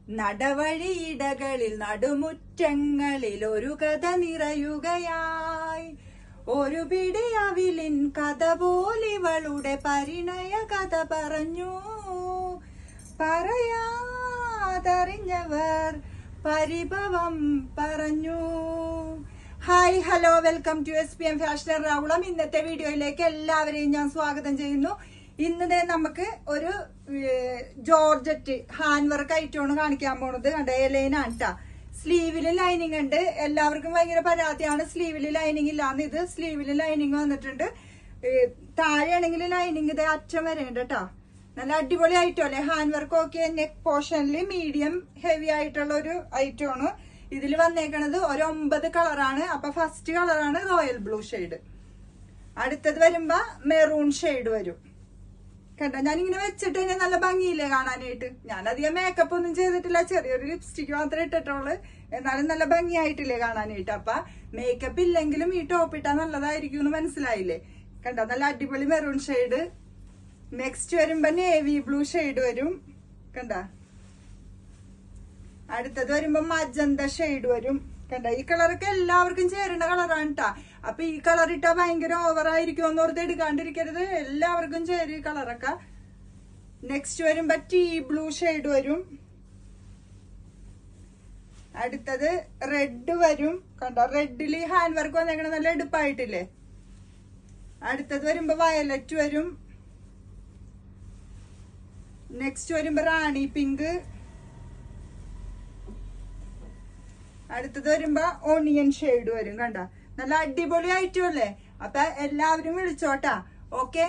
നടവഴിയിടകളിൽ നടുമുറ്റങ്ങളിൽ ഒരു കഥ നിറയുകയായി. ഒരു പിടി അവിലിൻ കഥ പോലിവളുടെ പരിണയ കഥ പറഞ്ഞു. പറയാതറിഞ്ഞവർ പരിഭവം പറഞ്ഞു. Hi, hello, welcome to SPM fashion Ernakulam. ഇന്നത്തെ വീഡിയോയിലേക്ക് എല്ലാവരെയും ഞാൻ സ്വാഗതം ചെയ്യുന്നു. ഇന്നത്തെ നമുക്ക് ഒരു ജോർജറ്റ് ഹാൻഡ് വർക്ക് ആയിട്ടാണ് കാണിക്കാൻ പോണത്. കണ്ട എലൈനാണ് ട്ടാ. സ്ലീവില് ലൈനിങ് ഉണ്ട്. എല്ലാവർക്കും ഭയങ്കര പരാതിയാണ് സ്ലീവില് ലൈനിങ് ഇല്ലാന്ന്. ഇത് സ്ലീവില് ലൈനിങ് വന്നിട്ടുണ്ട്. താഴെയാണെങ്കിൽ ലൈനിങ് ഇത് അറ്റം വരെ ഉണ്ട് കേട്ടോ. നല്ല അടിപൊളി ഐറ്റം അല്ലേ? ഹാൻഡ് വർക്ക് ഒക്കെ നെക്ക് പോർഷനിൽ മീഡിയം ഹെവി ആയിട്ടുള്ള ഒരു ഐറ്റം ആണ്. ഇതിൽ വന്നേക്കണത് ഒരു 9 കളറാണ്. അപ്പൊ ഫസ്റ്റ് കളറാണ് റോയൽ ബ്ലൂ ഷെയ്ഡ്. അടുത്തത് വരുമ്പോ മെറൂൺ ഷെയ്ഡ് വരും. കണ്ടോ, ഞാനിങ്ങനെ വെച്ചിട്ട് തന്നെ നല്ല ഭംഗിയില്ലേ കാണാനായിട്ട്. ഞാൻ അധികം മേക്കപ്പ് ഒന്നും ചെയ്തിട്ടില്ല, ചെറിയൊരു ലിപ്സ്റ്റിക് മാത്രമേ ഇട്ടിട്ടുള്ളൂ. എന്നാലും നല്ല ഭംഗിയായിട്ടില്ലേ കാണാനായിട്ട്. അപ്പൊ മേക്കപ്പ് ഇല്ലെങ്കിലും ഈ ടോപ്പ് ഇട്ടാൽ നല്ലതായിരിക്കും എന്ന് മനസ്സിലായില്ലേ? കണ്ടോ, നല്ല അടിപൊളി മെറൂൺ ഷെയ്ഡ്. നെക്സ്റ്റ് വരുമ്പോ നേവി ബ്ലൂ ഷെയ്ഡ് വരും. കണ്ട, അടുത്തത് വരുമ്പോ മജന്ത ഷെയ്ഡ് വരും. കണ്ട, ഈ കളറൊക്കെ എല്ലാവർക്കും ചേരുന്ന കളറാണ് ട്ടാ. അപ്പൊ ഈ കളർ ഇട്ടാ ഭയങ്കര ഓവർ ആയിരിക്കും എന്നോർത്ത് എടുക്കാണ്ടിരിക്കരുത്. എല്ലാവർക്കും ചേരും ഈ കളറൊക്കെ. നെക്സ്റ്റ് വരുമ്പോ ടീ ബ്ലൂ ഷെയ്ഡ് വരും. അടുത്തത് റെഡ് വരും. കണ്ടോ, റെഡില് ഹാൻഡ് വർക്ക് വന്നേക്കണ നല്ല എടുപ്പായിട്ടില്ലേ? അടുത്തത് വരുമ്പോ വയലറ്റ് വരും. നെക്സ്റ്റ് വരുമ്പോ റാണി പിങ്ക്. അടുത്തത് വരുമ്പോ ഓണിയൻ ഷെയ്ഡ് വരും. കണ്ട, നല്ല അടിപൊളി ഐറ്റം അല്ലേ? അപ്പൊ എല്ലാവരും വിളിച്ചോട്ടാ. ഓക്കെ.